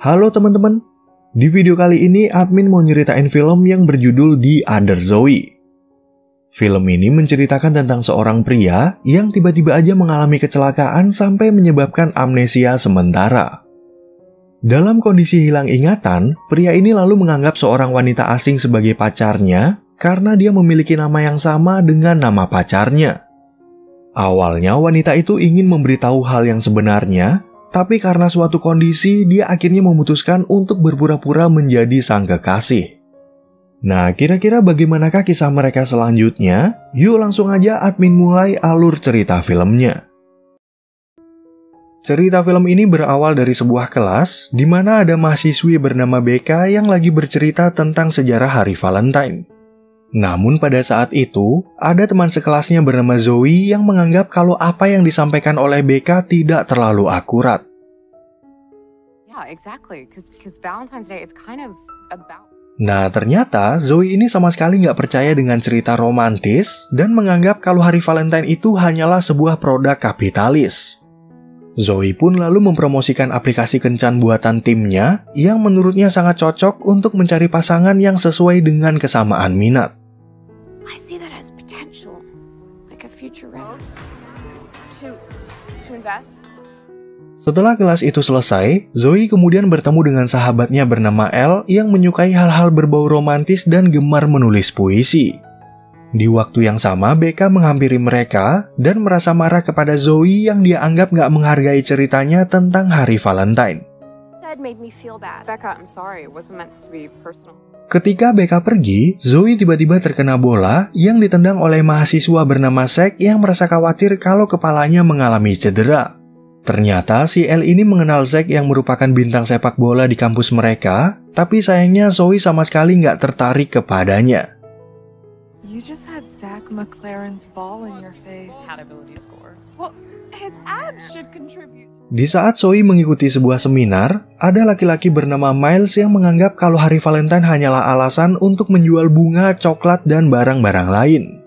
Halo teman-teman, di video kali ini admin mau nyeritain film yang berjudul The Other Zoe. Film ini menceritakan tentang seorang pria yang tiba-tiba aja mengalami kecelakaan sampai menyebabkan amnesia sementara. Dalam kondisi hilang ingatan, pria ini lalu menganggap seorang wanita asing sebagai pacarnya karena dia memiliki nama yang sama dengan nama pacarnya. Awalnya wanita itu ingin memberitahu hal yang sebenarnya, tapi karena suatu kondisi, dia akhirnya memutuskan untuk berpura-pura menjadi sang kekasih. Nah, kira-kira bagaimanakah kisah mereka selanjutnya? Yuk langsung aja admin mulai alur cerita filmnya. Cerita film ini berawal dari sebuah kelas, di mana ada mahasiswi bernama Becca yang lagi bercerita tentang sejarah Hari Valentine. Namun pada saat itu, ada teman sekelasnya bernama Zoe yang menganggap kalau apa yang disampaikan oleh Becca tidak terlalu akurat. Nah, ternyata Zoe ini sama sekali nggak percaya dengan cerita romantis dan menganggap kalau Hari Valentine itu hanyalah sebuah produk kapitalis. Zoe pun lalu mempromosikan aplikasi kencan buatan timnya yang menurutnya sangat cocok untuk mencari pasangan yang sesuai dengan kesamaan minat. Setelah kelas itu selesai, Zoe kemudian bertemu dengan sahabatnya bernama Elle yang menyukai hal-hal berbau romantis dan gemar menulis puisi. Di waktu yang sama, Becca menghampiri mereka dan merasa marah kepada Zoe yang dia anggap nggak menghargai ceritanya tentang Hari Valentine. Ketika Becca pergi, Zoe tiba-tiba terkena bola yang ditendang oleh mahasiswa bernama Zack yang merasa khawatir kalau kepalanya mengalami cedera. Ternyata si Elle ini mengenal Zack yang merupakan bintang sepak bola di kampus mereka, tapi sayangnya Zoe sama sekali nggak tertarik kepadanya. You just had Zach McLaren's ball in your face. Compatibility score. Well, his abs should contribute. Di saat Zoe mengikuti sebuah seminar, ada laki-laki bernama Miles yang menganggap kalau Hari Valentine hanyalah alasan untuk menjual bunga, coklat, dan barang-barang lain.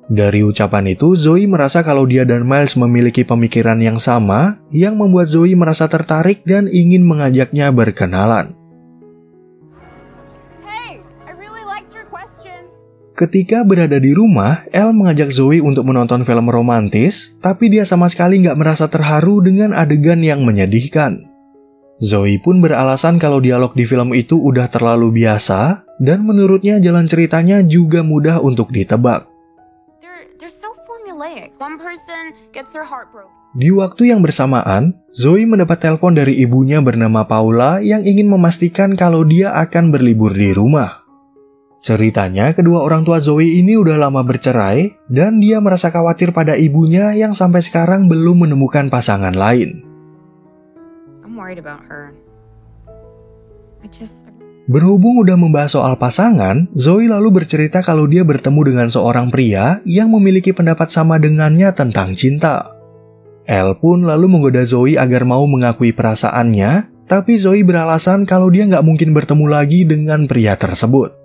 Dari ucapan itu, Zoe merasa kalau dia dan Miles memiliki pemikiran yang sama, yang membuat Zoe merasa tertarik dan ingin mengajaknya berkenalan. Ketika berada di rumah, Elle mengajak Zoe untuk menonton film romantis, tapi dia sama sekali nggak merasa terharu dengan adegan yang menyedihkan. Zoe pun beralasan kalau dialog di film itu udah terlalu biasa, dan menurutnya jalan ceritanya juga mudah untuk ditebak. Di waktu yang bersamaan, Zoe mendapat telepon dari ibunya bernama Paula yang ingin memastikan kalau dia akan berlibur di rumah. Ceritanya, kedua orang tua Zoe ini udah lama bercerai dan dia merasa khawatir pada ibunya yang sampai sekarang belum menemukan pasangan lain. Berhubung udah membahas soal pasangan, Zoe lalu bercerita kalau dia bertemu dengan seorang pria yang memiliki pendapat sama dengannya tentang cinta. Elle pun lalu menggoda Zoe agar mau mengakui perasaannya, tapi Zoe beralasan kalau dia nggak mungkin bertemu lagi dengan pria tersebut.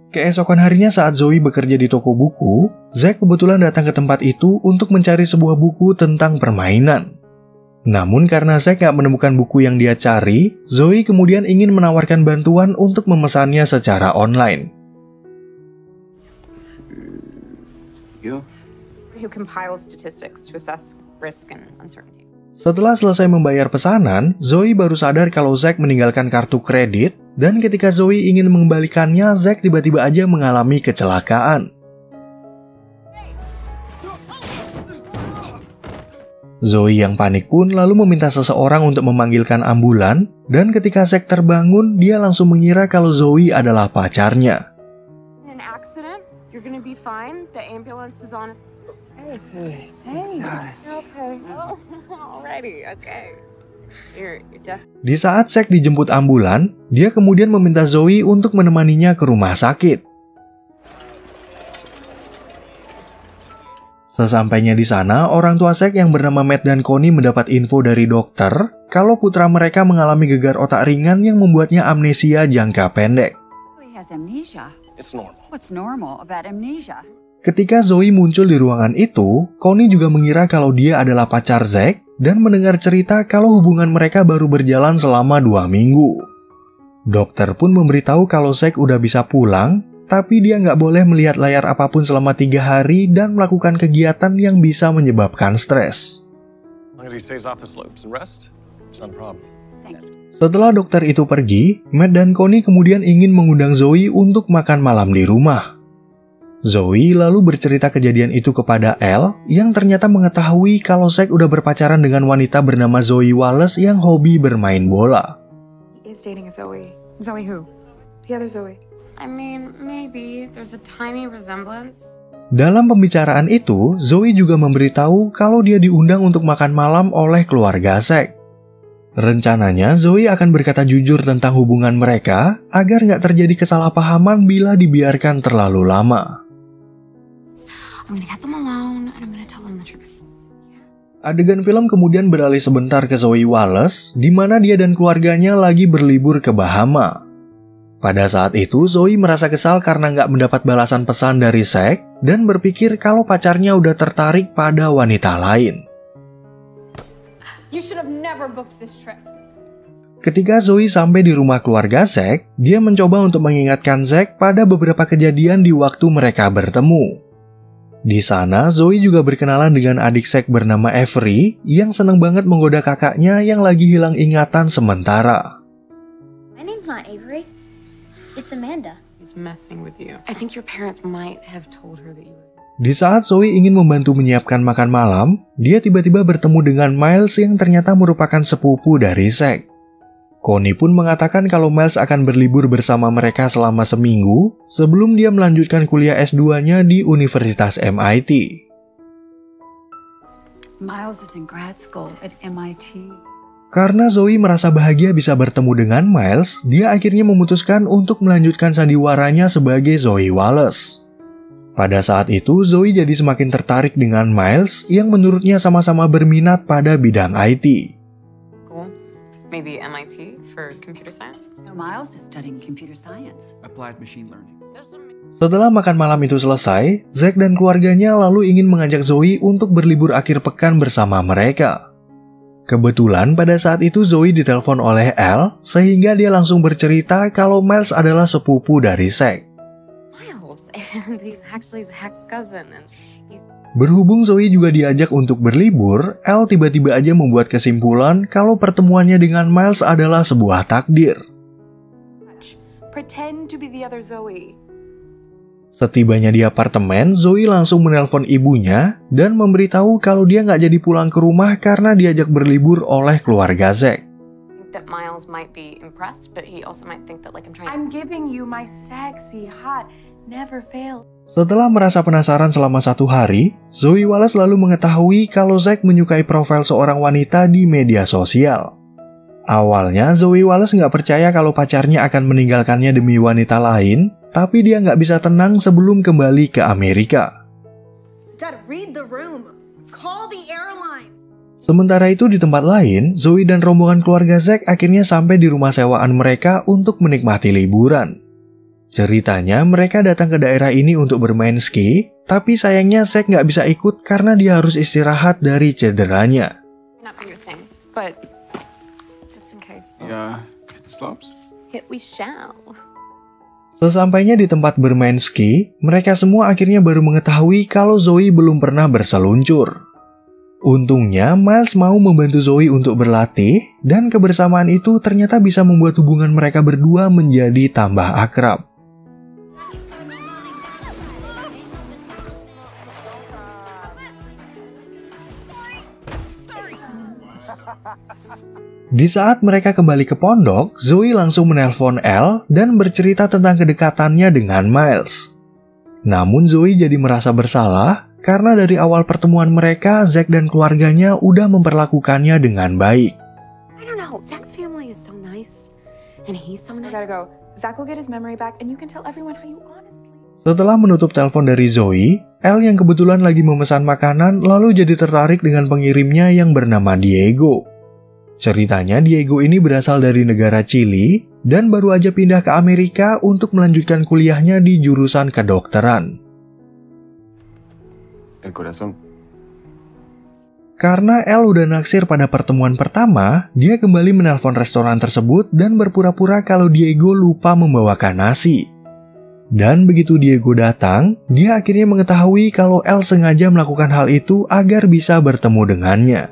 Keesokan harinya saat Zoe bekerja di toko buku, Zack kebetulan datang ke tempat itu untuk mencari sebuah buku tentang permainan. Namun karena Zack gak menemukan buku yang dia cari, Zoe kemudian ingin menawarkan bantuan untuk memesannya secara online. Setelah selesai membayar pesanan, Zoe baru sadar kalau Zack meninggalkan kartu kredit, dan ketika Zoe ingin mengembalikannya, Zack tiba-tiba aja mengalami kecelakaan. Zoe yang panik pun lalu meminta seseorang untuk memanggilkan ambulan, dan ketika Zack terbangun, dia langsung mengira kalau Zoe adalah pacarnya. Di saat Zack dijemput ambulan, dia kemudian meminta Zoe untuk menemaninya ke rumah sakit. Sesampainya di sana, orang tua Zack yang bernama Matt dan Connie mendapat info dari dokter kalau putra mereka mengalami gegar otak ringan yang membuatnya amnesia jangka pendek. Ketika Zoe muncul di ruangan itu, Connie juga mengira kalau dia adalah pacar Zack dan mendengar cerita kalau hubungan mereka baru berjalan selama 2 minggu. Dokter pun memberitahu kalau Zack udah bisa pulang, tapi dia nggak boleh melihat layar apapun selama 3 hari dan melakukan kegiatan yang bisa menyebabkan stres. Setelah dokter itu pergi, Matt dan Connie kemudian ingin mengundang Zoe untuk makan malam di rumah. Zoe lalu bercerita kejadian itu kepada Elle yang ternyata mengetahui kalau Zack udah berpacaran dengan wanita bernama Zoe Wallace yang hobi bermain bola. He is dating Zoe. Zoe who? The other Zoe. I mean, maybe there's a tiny resemblance. Dalam pembicaraan itu, Zoe juga memberitahu kalau dia diundang untuk makan malam oleh keluarga Zack. Rencananya, Zoe akan berkata jujur tentang hubungan mereka agar nggak terjadi kesalahpahaman bila dibiarkan terlalu lama. I'm gonna get them alone and I'm gonna tell them the truth. Adegan film kemudian beralih sebentar ke Zoe Wallace, di mana dia dan keluarganya lagi berlibur ke Bahama. Pada saat itu, Zoe merasa kesal karena nggak mendapat balasan pesan dari Zack dan berpikir kalau pacarnya udah tertarik pada wanita lain. You should have never booked this trip. Ketika Zoe sampai di rumah keluarga Zack, dia mencoba untuk mengingatkan Zack pada beberapa kejadian di waktu mereka bertemu. Di sana, Zoe juga berkenalan dengan adik Zack bernama Avery yang senang banget menggoda kakaknya yang lagi hilang ingatan sementara. My name's not Avery. It's Amanda. He's messing with you. I think your parents might have told her that you were... Di saat Zoe ingin membantu menyiapkan makan malam, dia tiba-tiba bertemu dengan Miles yang ternyata merupakan sepupu dari Zack. Connie pun mengatakan kalau Miles akan berlibur bersama mereka selama seminggu sebelum dia melanjutkan kuliah S2-nya di Universitas MIT. Miles is in grad school at MIT. Karena Zoe merasa bahagia bisa bertemu dengan Miles, dia akhirnya memutuskan untuk melanjutkan sandiwaranya sebagai Zoe Wallace. Pada saat itu, Zoe jadi semakin tertarik dengan Miles yang menurutnya sama-sama berminat pada bidang IT. Cool. Maybe MIT for computer science? No, Miles is studying computer science. Applied machine learning. Setelah makan malam itu selesai, Zack dan keluarganya lalu ingin mengajak Zoe untuk berlibur akhir pekan bersama mereka. Kebetulan pada saat itu Zoe ditelepon oleh Elle sehingga dia langsung bercerita kalau Miles adalah sepupu dari Zack. Miles, and he's actually Zack's cousin, and he's... Berhubung Zoe juga diajak untuk berlibur, Elle tiba-tiba aja membuat kesimpulan kalau pertemuannya dengan Miles adalah sebuah takdir. Pretend to be the other Zoe. Setibanya di apartemen, Zoe langsung menelpon ibunya dan memberitahu kalau dia nggak jadi pulang ke rumah karena diajak berlibur oleh keluarga Zack. That Miles might be impressed, but he also might think that like I'm giving you my sexy, hot, never fail. Setelah merasa penasaran selama 1 hari, Zoe Wallace lalu mengetahui kalau Zack menyukai profil seorang wanita di media sosial. Awalnya, Zoe Wallace nggak percaya kalau pacarnya akan meninggalkannya demi wanita lain, tapi dia nggak bisa tenang sebelum kembali ke Amerika. Dad, read the room. Call the airline. Sementara itu di tempat lain, Zoe dan rombongan keluarga Zack akhirnya sampai di rumah sewaan mereka untuk menikmati liburan. Ceritanya, mereka datang ke daerah ini untuk bermain ski, tapi sayangnya Zack nggak bisa ikut karena dia harus istirahat dari cederanya. not your thing, but just in case. Yeah, hit the slopes. We shall. Sesampainya di tempat bermain ski, mereka semua akhirnya baru mengetahui kalau Zoe belum pernah berseluncur. Untungnya, Miles mau membantu Zoe untuk berlatih, dan kebersamaan itu ternyata bisa membuat hubungan mereka berdua menjadi tambah akrab. Di saat mereka kembali ke pondok, Zoe langsung menelpon Elle dan bercerita tentang kedekatannya dengan Miles. Namun Zoe jadi merasa bersalah karena dari awal pertemuan mereka, Zack dan keluarganya udah memperlakukannya dengan baik. I don't know. Zack's family is so nice, and he's so I nice. gotta go. Zach will get his memory back and you can tell everyone how you honestly... Setelah menutup telepon dari Zoe, Elle yang kebetulan lagi memesan makanan lalu jadi tertarik dengan pengirimnya yang bernama Diego. Ceritanya Diego ini berasal dari negara Chili dan baru aja pindah ke Amerika untuk melanjutkan kuliahnya di jurusan kedokteran. Karena Elle udah naksir pada pertemuan pertama, dia kembali menelpon restoran tersebut dan berpura-pura kalau Diego lupa membawakan nasi. Dan begitu Diego datang, dia akhirnya mengetahui kalau Elle sengaja melakukan hal itu agar bisa bertemu dengannya.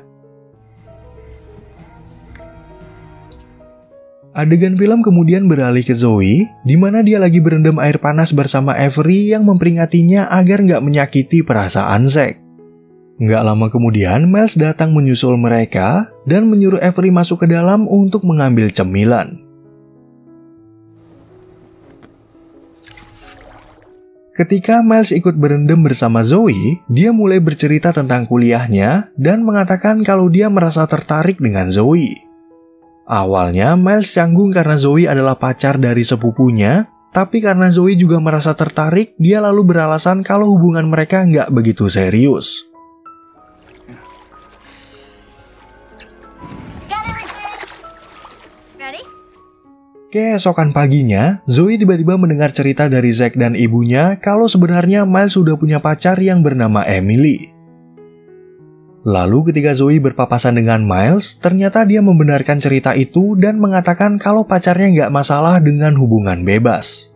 Adegan film kemudian beralih ke Zoe, di mana dia lagi berendam air panas bersama Avery yang memperingatinya agar nggak menyakiti perasaan Zack. Nggak lama kemudian, Miles datang menyusul mereka dan menyuruh Avery masuk ke dalam untuk mengambil cemilan. Ketika Miles ikut berendam bersama Zoe, dia mulai bercerita tentang kuliahnya dan mengatakan kalau dia merasa tertarik dengan Zoe. Awalnya, Miles canggung karena Zoe adalah pacar dari sepupunya, tapi karena Zoe juga merasa tertarik, dia lalu beralasan kalau hubungan mereka nggak begitu serius. Keesokan paginya, Zoe tiba-tiba mendengar cerita dari Zack dan ibunya kalau sebenarnya Miles sudah punya pacar yang bernama Emily. Lalu ketika Zoe berpapasan dengan Miles, ternyata dia membenarkan cerita itu dan mengatakan kalau pacarnya nggak masalah dengan hubungan bebas.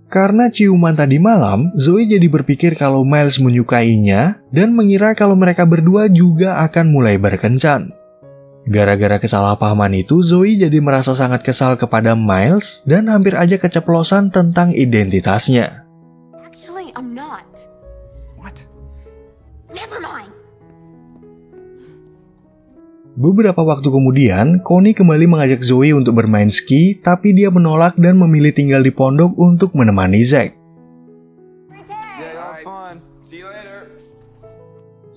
Karena ciuman tadi malam, Zoe jadi berpikir kalau Miles menyukainya dan mengira kalau mereka berdua juga akan mulai berkencan. Gara-gara kesalahpahaman itu, Zoe jadi merasa sangat kesal kepada Miles dan hampir aja keceplosan tentang identitasnya. Actually, I'm not. What? Never mind. Beberapa waktu kemudian, Connie kembali mengajak Zoe untuk bermain ski, tapi dia menolak dan memilih tinggal di pondok untuk menemani Zack.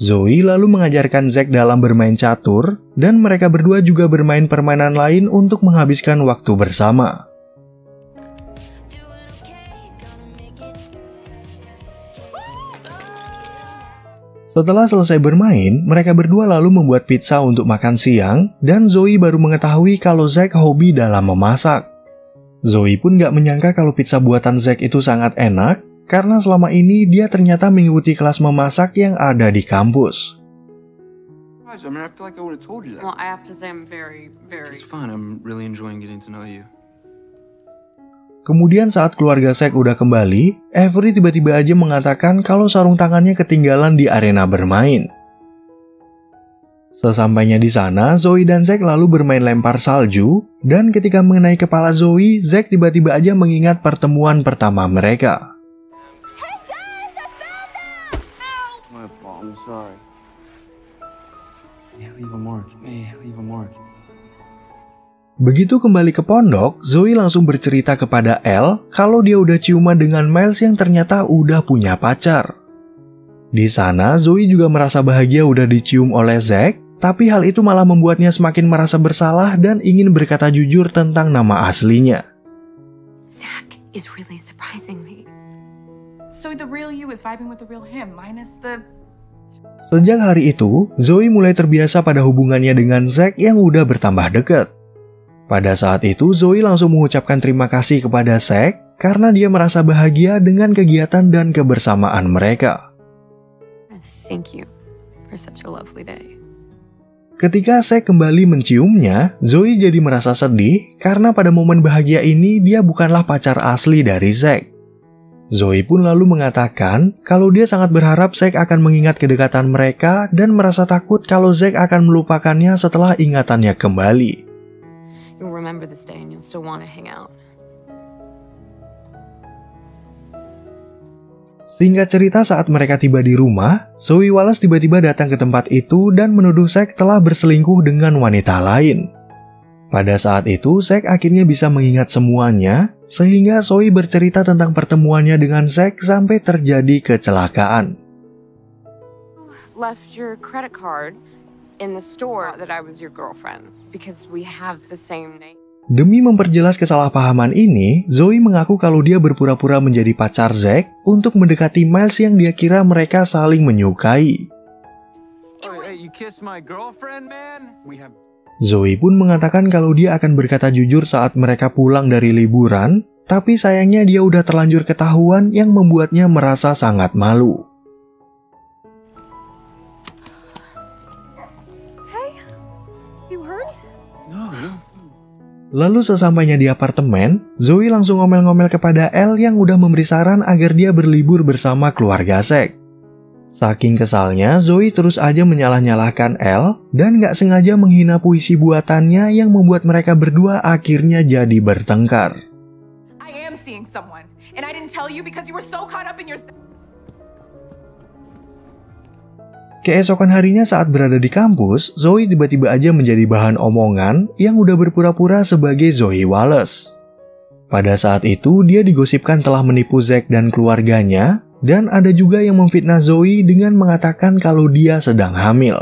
Zoe lalu mengajarkan Zack dalam bermain catur, dan mereka berdua juga bermain permainan lain untuk menghabiskan waktu bersama. Setelah selesai bermain, mereka berdua lalu membuat pizza untuk makan siang, dan Zoe baru mengetahui kalau Zack hobi dalam memasak. Zoe pun gak menyangka kalau pizza buatan Zack itu sangat enak, karena selama ini dia ternyata mengikuti kelas memasak yang ada di kampus. Well, I have to say I'm very It's fun. I'm really enjoying getting to know you. Kemudian saat keluarga Zack udah kembali, Avery tiba-tiba aja mengatakan kalau sarung tangannya ketinggalan di arena bermain. Sesampainya di sana, Zoe dan Zack lalu bermain lempar salju, dan ketika mengenai kepala Zoe, Zack tiba-tiba aja mengingat pertemuan pertama mereka. I'm sorry. Leave a mark. Leave a mark. Begitu kembali ke pondok, Zoe langsung bercerita kepada Elle kalau dia udah ciuman dengan Miles yang ternyata udah punya pacar. Di sana, Zoe juga merasa bahagia udah dicium oleh Zack, tapi hal itu malah membuatnya semakin merasa bersalah dan ingin berkata jujur tentang nama aslinya. Zack is really surprising me. So the real you is vibing with the real him, minus the... Sejak hari itu, Zoe mulai terbiasa pada hubungannya dengan Zack yang udah bertambah dekat. Pada saat itu, Zoe langsung mengucapkan terima kasih kepada Zack karena dia merasa bahagia dengan kegiatan dan kebersamaan mereka. Thank you for such a lovely day. Ketika Zack kembali menciumnya, Zoe jadi merasa sedih karena pada momen bahagia ini dia bukanlah pacar asli dari Zack. Zoe pun lalu mengatakan kalau dia sangat berharap Zack akan mengingat kedekatan mereka dan merasa takut kalau Zack akan melupakannya setelah ingatannya kembali. You'll remember this day and you'll still want to hang out. Singkat cerita, saat mereka tiba di rumah, Zoe Wallace tiba-tiba datang ke tempat itu dan menuduh Zack telah berselingkuh dengan wanita lain. Pada saat itu, Zack akhirnya bisa mengingat semuanya, sehingga Zoe bercerita tentang pertemuannya dengan Zack sampai terjadi kecelakaan. Left your credit card in the store that I was your girlfriend because we have the same name. Demi memperjelas kesalahpahaman ini, Zoe mengaku kalau dia berpura-pura menjadi pacar Zack untuk mendekati Miles yang dia kira mereka saling menyukai. Zoe pun mengatakan kalau dia akan berkata jujur saat mereka pulang dari liburan, tapi sayangnya dia udah terlanjur ketahuan yang membuatnya merasa sangat malu. Lalu sesampainya di apartemen, Zoe langsung ngomel-ngomel kepada Elle yang udah memberi saran agar dia berlibur bersama keluarga Zack. Saking kesalnya, Zoe terus aja menyalah-nyalahkan Elle dan gak sengaja menghina puisi buatannya yang membuat mereka berdua akhirnya jadi bertengkar. I am seeing someone, and I didn't tell you because you were so caught up in your... Keesokan harinya saat berada di kampus, Zoe tiba-tiba aja menjadi bahan omongan yang udah berpura-pura sebagai Zoe Wallace. Pada saat itu, dia digosipkan telah menipu Zack dan keluarganya, dan ada juga yang memfitnah Zoe dengan mengatakan kalau dia sedang hamil.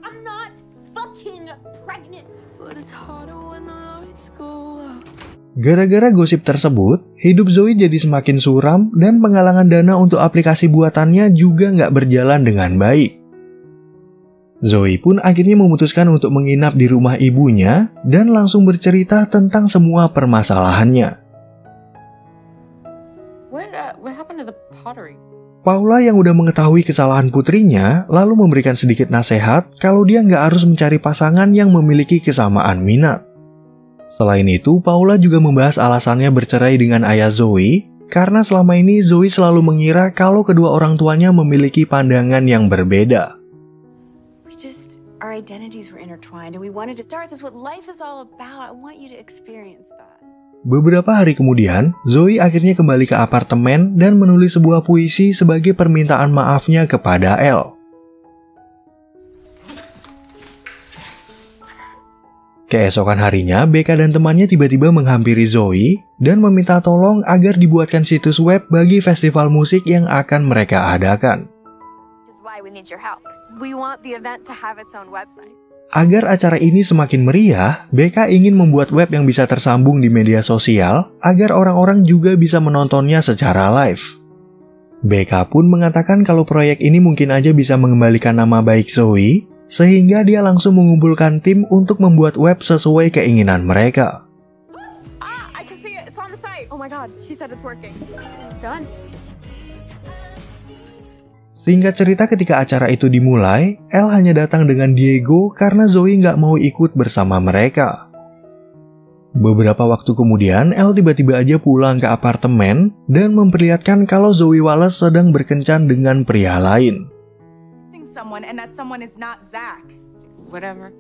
I'm not fucking pregnant. But it's harder when the lights go out. Gara-gara gosip tersebut, hidup Zoe jadi semakin suram dan penggalangan dana untuk aplikasi buatannya juga nggak berjalan dengan baik. Zoe pun akhirnya memutuskan untuk menginap di rumah ibunya dan langsung bercerita tentang semua permasalahannya. What happened to the pottery? Paula yang udah mengetahui kesalahan putrinya lalu memberikan sedikit nasihat kalau dia nggak harus mencari pasangan yang memiliki kesamaan minat. Selain itu, Paula juga membahas alasannya bercerai dengan ayah Zoe, karena selama ini Zoe selalu mengira kalau kedua orang tuanya memiliki pandangan yang berbeda. Our identities were intertwined and we wanted to start this what life is all about. I want you to experience that. Beberapa hari kemudian, Zoe akhirnya kembali ke apartemen dan menulis sebuah puisi sebagai permintaan maafnya kepada Elle. Keesokan harinya, Becca dan temannya tiba-tiba menghampiri Zoe dan meminta tolong agar dibuatkan situs web bagi festival musik yang akan mereka adakan. Agar acara ini semakin meriah, Becca ingin membuat web yang bisa tersambung di media sosial agar orang-orang juga bisa menontonnya secara live. Becca pun mengatakan kalau proyek ini mungkin aja bisa mengembalikan nama baik Zoe, sehingga dia langsung mengumpulkan tim untuk membuat web sesuai keinginan mereka. I can see it. It's on the site. Oh my god, she said it's working. It's done. Singkat cerita, ketika acara itu dimulai, Elle hanya datang dengan Diego karena Zoe nggak mau ikut bersama mereka. Beberapa waktu kemudian, Elle tiba-tiba aja pulang ke apartemen dan memperlihatkan kalau Zoe Wallace sedang berkencan dengan pria lain. And that someone is not Zack. Whatever.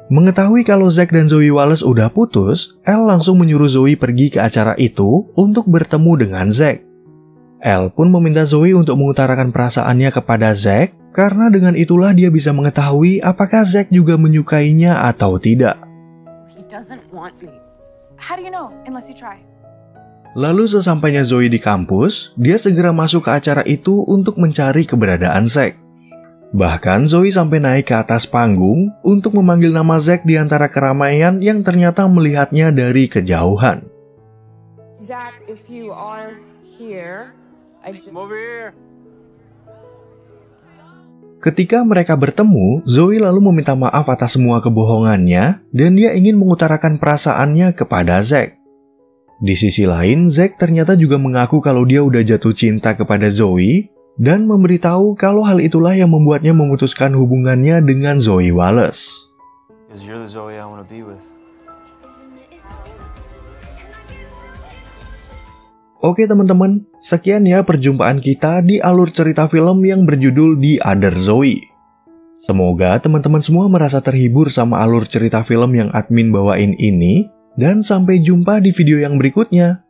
Mengetahui kalau Zack dan Zoe Wallace udah putus, Elle langsung menyuruh Zoe pergi ke acara itu untuk bertemu dengan Zack. Elle pun meminta Zoe untuk mengutarakan perasaannya kepada Zack, karena dengan itulah dia bisa mengetahui apakah Zack juga menyukainya atau tidak. He doesn't want me. How do you know? Unless you try. Lalu sesampainya Zoe di kampus, dia segera masuk ke acara itu untuk mencari keberadaan Zack. Bahkan Zoe sampai naik ke atas panggung untuk memanggil nama Zack di antara keramaian yang ternyata melihatnya dari kejauhan. Zack, if you are here, Over here. Ketika mereka bertemu, Zoe lalu meminta maaf atas semua kebohongannya dan dia ingin mengutarakan perasaannya kepada Zack. Di sisi lain, Zack ternyata juga mengaku kalau dia udah jatuh cinta kepada Zoe dan memberitahu kalau hal itulah yang membuatnya memutuskan hubungannya dengan Zoe Wallace. Oke teman-teman, sekian ya perjumpaan kita di alur cerita film yang berjudul The Other Zoe. Semoga teman-teman semua merasa terhibur sama alur cerita film yang admin bawain ini, dan sampai jumpa di video yang berikutnya.